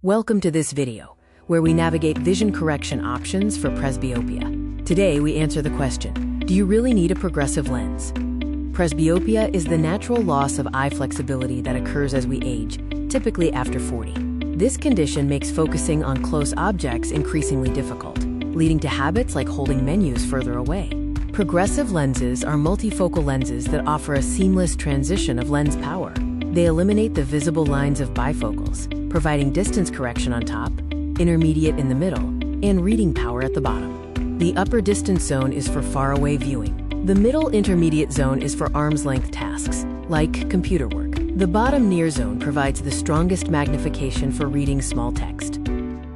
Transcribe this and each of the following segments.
Welcome to this video, where we navigate vision correction options for presbyopia. Today, we answer the question, do you really need a progressive lens? Presbyopia is the natural loss of eye flexibility that occurs as we age, typically after 40. This condition makes focusing on close objects increasingly difficult, leading to habits like holding menus further away. Progressive lenses are multifocal lenses that offer a seamless transition of lens power. They eliminate the visible lines of bifocals, providing distance correction on top, intermediate in the middle, and reading power at the bottom. The upper distance zone is for faraway viewing. The middle intermediate zone is for arm's length tasks, like computer work. The bottom near zone provides the strongest magnification for reading small text.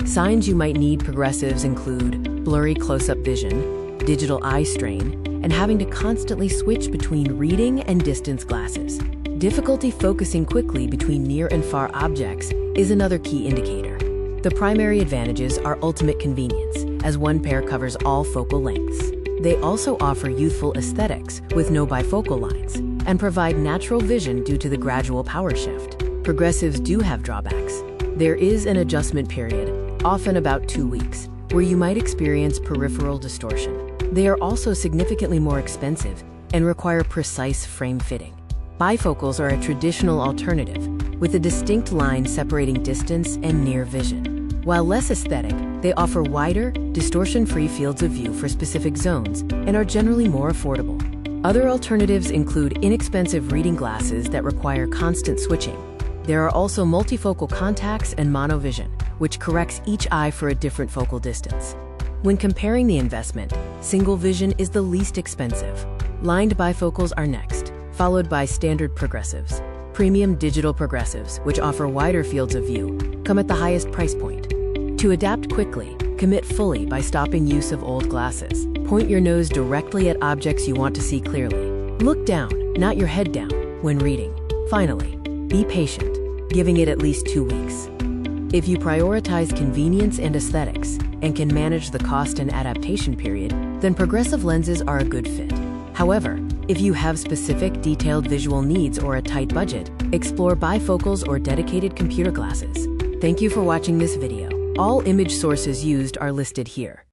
Signs you might need progressives include blurry close-up vision, digital eye strain, and having to constantly switch between reading and distance glasses. Difficulty focusing quickly between near and far objects is another key indicator. The primary advantages are ultimate convenience, as one pair covers all focal lengths. They also offer youthful aesthetics with no bifocal lines, and provide natural vision due to the gradual power shift. Progressives do have drawbacks. There is an adjustment period, often about 2 weeks, where you might experience peripheral distortion. They are also significantly more expensive and require precise frame fitting. Bifocals are a traditional alternative, with a distinct line separating distance and near vision. While less aesthetic, they offer wider, distortion-free fields of view for specific zones and are generally more affordable. Other alternatives include inexpensive reading glasses that require constant switching. There are also multifocal contacts and monovision, which corrects each eye for a different focal distance. When comparing the investment, single vision is the least expensive. Lined bifocals are next, followed by standard progressives. Premium digital progressives, which offer wider fields of view, come at the highest price point. To adapt quickly, commit fully by stopping use of old glasses. Point your nose directly at objects you want to see clearly. Look down, not your head down, when reading. Finally, be patient, giving it at least 2 weeks. If you prioritize convenience and aesthetics, and can manage the cost and adaptation period, then progressive lenses are a good fit. However, if you have specific detailed visual needs or a tight budget, explore bifocals or dedicated computer glasses. Thank you for watching this video. All image sources used are listed here.